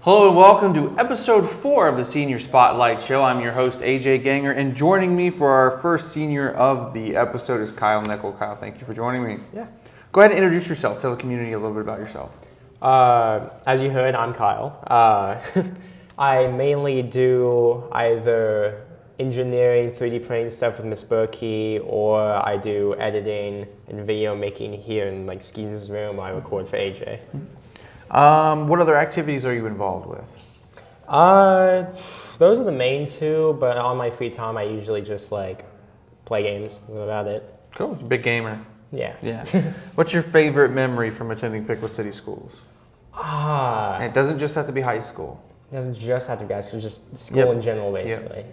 Hello and welcome to episode 4 of the Senior Spotlight Show. I'm your host, AJ Ganger, and joining me for our first senior of the episode is Kyle Nickel. Kyle, thank you for joining me. Yeah. Go ahead and introduce yourself. Tell the community a little bit about yourself. As you heard, I'm Kyle. I mainly do either engineering, 3D printing stuff with Miss Berkey, or I do editing and video making here in Skee's room. I record for AJ. What other activities are you involved with? Those are the main two, but on my free time, I usually just play games. That's about it. Cool. You're a big gamer. Yeah. Yeah. What's your favorite memory from attending Piqua City Schools? And it doesn't just have to be high school. It doesn't just have to be high school, just school in general, basically.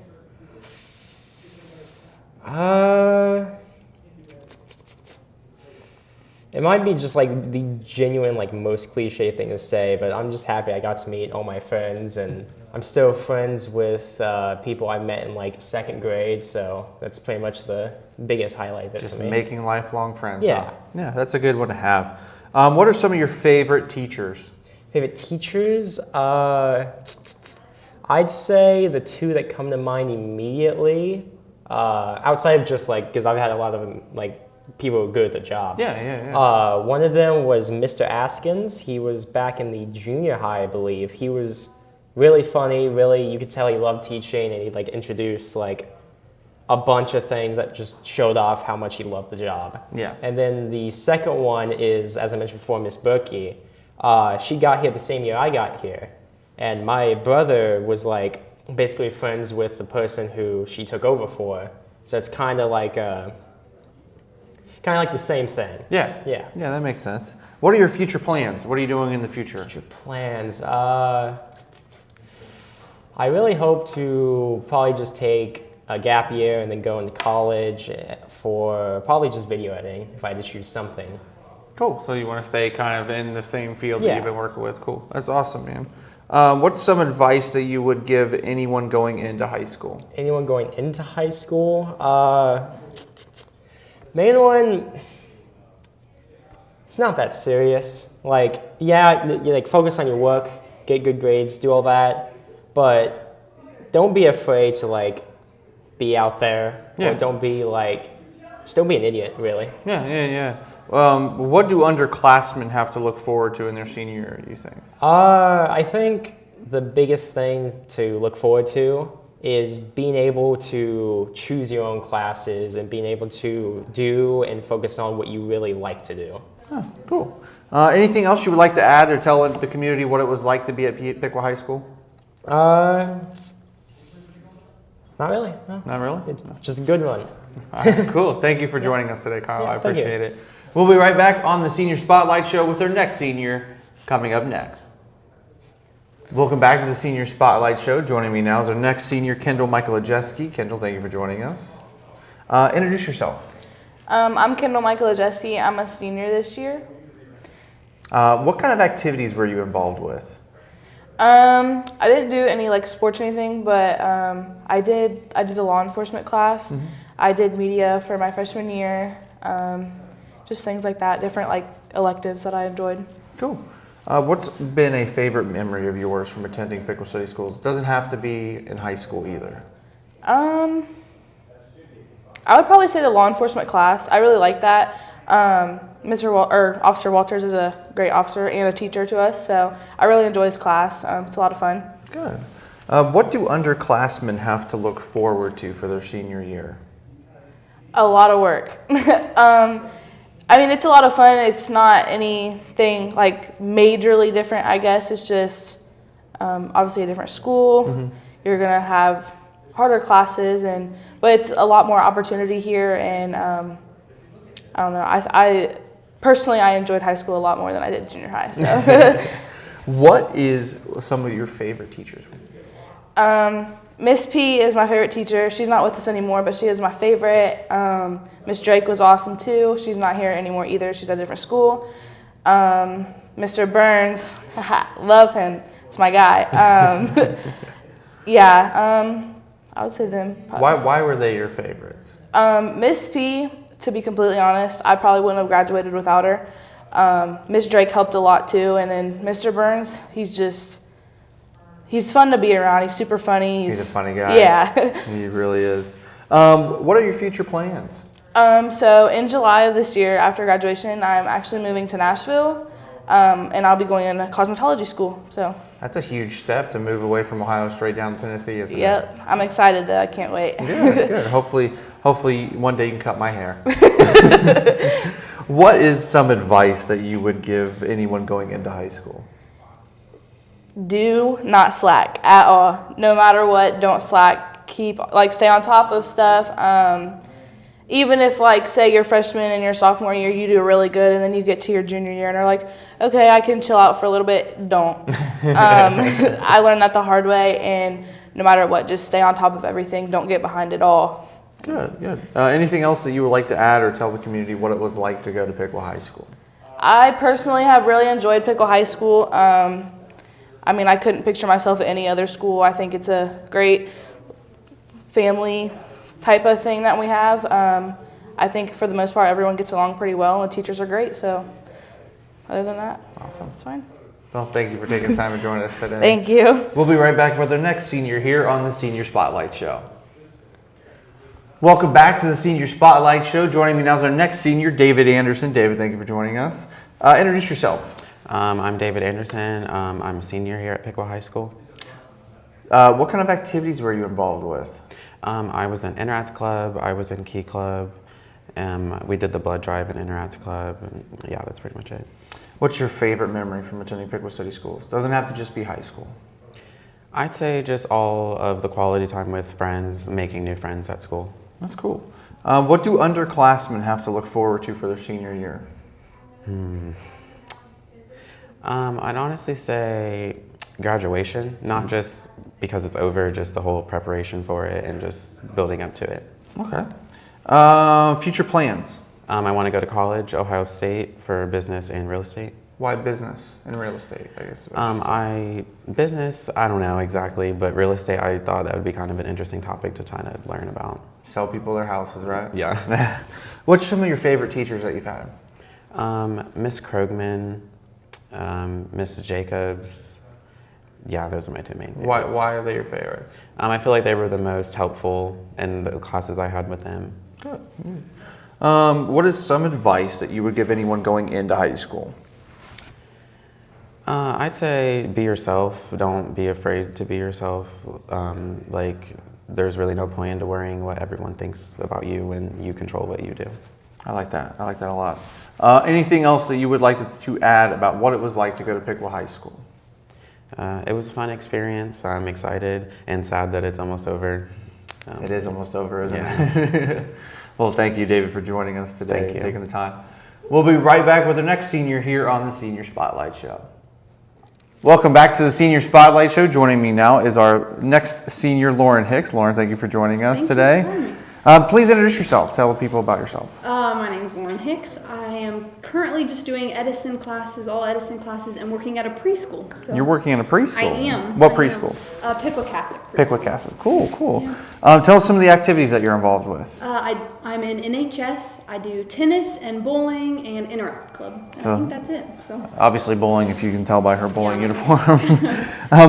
It might be just the genuine, most cliche thing to say, but I'm just happy I got to meet all my friends, and I'm still friends with people I met in second grade, so that's pretty much the biggest highlight of it just for me. Making lifelong friends. Yeah. Huh? Yeah, that's a good one to have. What are some of your favorite teachers? Favorite teachers? I'd say the two that come to mind immediately, outside of just because I've had a lot of people who are good at the job. Yeah. One of them was Mr. Askins. He was back in the junior high, I believe. He was really funny, really, you could tell he loved teaching, and he'd introduce a bunch of things that just showed off how much he loved the job. Yeah. And then the second one is, as I mentioned before, Miss Berkey. She got here the same year I got here. And my brother was basically friends with the person who she took over for. So it's kind of like the same thing. Yeah, that makes sense. What are your future plans? What are you doing in the future? Future plans? I really hope to probably just take a gap year and then go into college for probably just video editing, if I had to choose something. Cool. So you want to stay kind of in the same field that Yeah. you've been working with. Cool. That's awesome, man. What's some advice that you would give anyone going into high school? Anyone going into high school? Main one, it's not that serious. Focus on your work, get good grades, do all that, but don't be afraid to be out there. Yeah. Or don't be just don't be an idiot, really. Yeah. What do underclassmen have to look forward to in their senior year, do you think? I think the biggest thing to look forward to is being able to choose your own classes and being able to do and focus on what you really like to do. Oh, cool. Anything else you would like to add or tell the community what it was like to be at Piqua High School? Not really. No. Not really? It's just a good one. All right, cool. Thank you for joining us today, Kyle. Yeah, I appreciate thank it. We'll be right back on the Senior Spotlight Show with our next senior coming up next. Welcome back to the Senior Spotlight Show. Joining me now is our next senior, Kendall Ojeski. Kendall, thank you for joining us. Introduce yourself. I'm Kendall Ojeski. I'm a senior this year. What kind of activities were you involved with? I didn't do any sports or anything, but I did the law enforcement class. Mm-hmm. I did media for my freshman year. Just things like that, different electives that I enjoyed. Cool. What's been a favorite memory of yours from attending Piqua City Schools? It doesn't have to be in high school either. I would probably say the law enforcement class. I really like that. Officer Walters is a great officer and a teacher to us, so I really enjoy his class. It's a lot of fun. Good. What do underclassmen have to look forward to for their senior year? A lot of work. It's a lot of fun. It's not anything majorly different, I guess. It's just obviously a different school. Mm-hmm. You're going to have harder classes, but it's a lot more opportunity here. And I don't know. I personally, I enjoyed high school a lot more than I did junior high. So. What is some of your favorite teachers? Miss P is my favorite teacher. She's not with us anymore, but she is my favorite. Miss Drake was awesome too. She's not here anymore either. She's at a different school. Mr. Burns, love him. It's my guy. I would say them. Probably. Why were they your favorites? Miss P, to be completely honest, I probably wouldn't have graduated without her. Miss Drake helped a lot too, and then Mr. Burns, he's just he's fun to be around. He's super funny. He's a funny guy. Yeah. He really is. What are your future plans? So in July of this year, after graduation, I'm actually moving to Nashville, and I'll be going into cosmetology school. So That's a huge step to move away from Ohio straight down to Tennessee, isn't it? yep, I'm excited though. I can't wait. Good. Hopefully one day you can cut my hair. What is some advice that you would give anyone going into high school? Do not slack at all. No matter what, don't slack. Stay on top of stuff. Even if, say you're freshman and your sophomore year, you do really good, and then you get to your junior year and are like, okay, I can chill out for a little bit. Don't. I learned that the hard way, and no matter what, just stay on top of everything. Don't get behind at all. Good. Anything else that you would like to add or tell the community what it was like to go to Piqua High School? I personally have really enjoyed Piqua High School. I couldn't picture myself at any other school. I think it's a great family type of thing that we have. I think for the most part, everyone gets along pretty well, and the teachers are great. So other than that, awesome. It's fine. Well, thank you for taking the time to join us today. Thank you. We'll be right back with our next senior here on the Senior Spotlight Show. Welcome back to the Senior Spotlight Show. Joining me now is our next senior, David Anderson. David, thank you for joining us. Introduce yourself. I'm David Anderson. I'm a senior here at Piqua High School. What kind of activities were you involved with? I was in Interats Club. I was in Key Club. We did the blood drive in Interats Club. And yeah, that's pretty much it. What's your favorite memory from attending Piqua City Schools? Doesn't have to just be high school. I'd say just all of the quality time with friends, making new friends at school. That's cool. What do underclassmen have to look forward to for their senior year? I'd honestly say graduation, not just because it's over, just the whole preparation for it and just building up to it. Okay. Future plans? I want to go to college, Ohio State, for business and real estate. Why business and real estate, I guess? Business, I don't know exactly, but real estate, I thought that would be kind of an interesting topic to try to learn about. Sell people their houses, right? Yeah. What's some of your favorite teachers that you've had? Miss Krogman, Miss Jacobs. Yeah, those are my two main favorites. Why are they your favorites? I feel like they were the most helpful in the classes I had with them. Good. What is some advice that you would give anyone going into high school? I'd say be yourself. Don't be afraid to be yourself. There's really no point into worrying what everyone thinks about you when you control what you do. I like that. I like that a lot. Anything else that you would like to add about what it was like to go to Piqua High School? It was a fun experience. I'm excited and sad that it's almost over. It is almost over, isn't it? Well, thank you, David, for joining us today and taking the time. We'll be right back with the next senior here on the Senior Spotlight Show. Welcome back to the Senior Spotlight Show. Joining me now is our next senior, Lauren Hicks. Lauren, thank you for joining us today. Please introduce yourself. Tell people about yourself. My name is Lauren Hicks. I am currently just doing Edison classes, all Edison classes, and working at a preschool. So You're working in a preschool? I am. What preschool? Piqua Catholic preschool. Piqua Catholic. Cool. Yeah. Tell us some of the activities that you're involved with. I'm in NHS. I do tennis and bowling and Interact Club. I think that's it. So obviously bowling, if you can tell by her bowling uniform.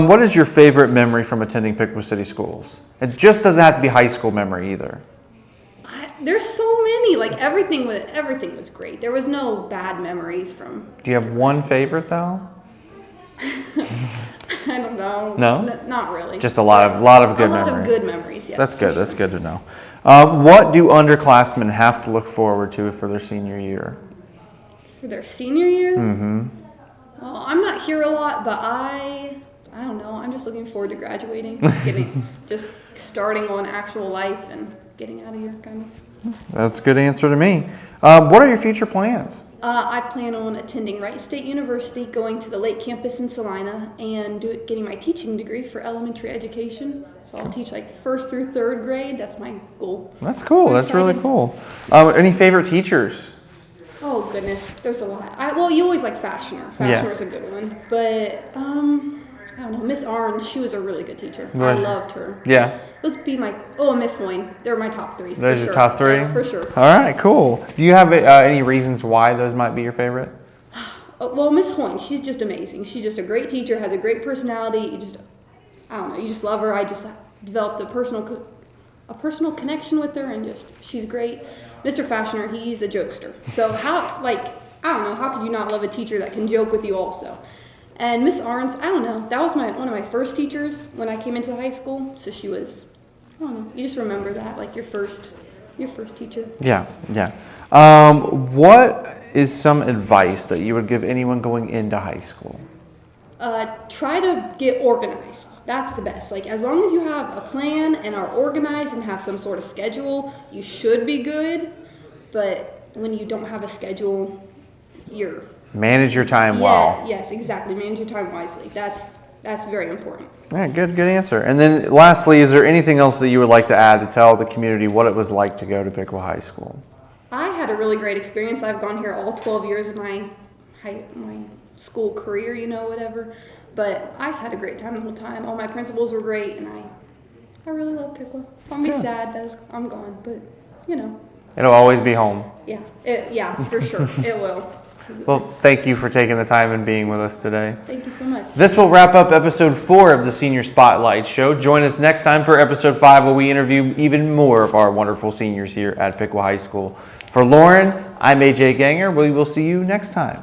What is your favorite memory from attending Piqua City Schools? It just doesn't have to be high school memory either. There's so many. Everything was great. There was no bad memories from. Do you have one favorite though? I don't know. No? Not really. Just a lot of good memories. A lot of good memories, yes. That's good. That's good to know. What do underclassmen have to look forward to for their senior year? For their senior year? Mm-hmm. Well, I'm not here a lot, but I don't know. I'm just looking forward to graduating, just starting on actual life and getting out of here, kind of. That's a good answer to me. What are your future plans? I plan on attending Wright State University, going to the Lake Campus in Salina, and getting my teaching degree for elementary education. So I'll teach 1st through 3rd grade. That's my goal. That's cool. That's really cool. Any favorite teachers? Oh goodness, there's a lot. You always like Fashioner. Fashioner's a good one, but I don't know, Miss Orange. She was a really good teacher. I loved her. Yeah. Let's be Miss Hoyne. They're my top 3. Those are your top 3? Yeah, for sure. All right, cool. Do you have any reasons why those might be your favorite? Well, Miss Hoyne, she's just amazing. She's just a great teacher, has a great personality. I don't know, you just love her. I just developed a personal connection with her, and just, she's great. Mr. Fashioner, he's a jokester. So how, like, I don't know, how could you not love a teacher that can joke with you also? And Miss Arns, I don't know, that was one of my first teachers when I came into high school. So she was, I don't know, you just remember that, like your first teacher. Yeah. What is some advice that you would give anyone going into high school? Try to get organized. That's the best. Like, as long as you have a plan and are organized and have some sort of schedule, you should be good. But when you don't have a schedule, you're... Manage your time well. Yes, exactly. Manage your time wisely. That's very important. Yeah, good answer. And then lastly, is there anything else that you would like to add to tell the community what it was like to go to Piqua High School? I had a really great experience. I've gone here all 12 years of my school career, whatever. But I just had a great time the whole time. All my principals were great, and I really love Piqua. I'll be sad that I'm gone, but It'll always be home. Yeah, for sure. It will. Well, thank you for taking the time and being with us today. Thank you so much. This will wrap up episode 4 of the Senior Spotlight Show. Join us next time for episode 5, where we interview even more of our wonderful seniors here at Piqua High School. For Lauren, I'm AJ Ganger. We will see you next time.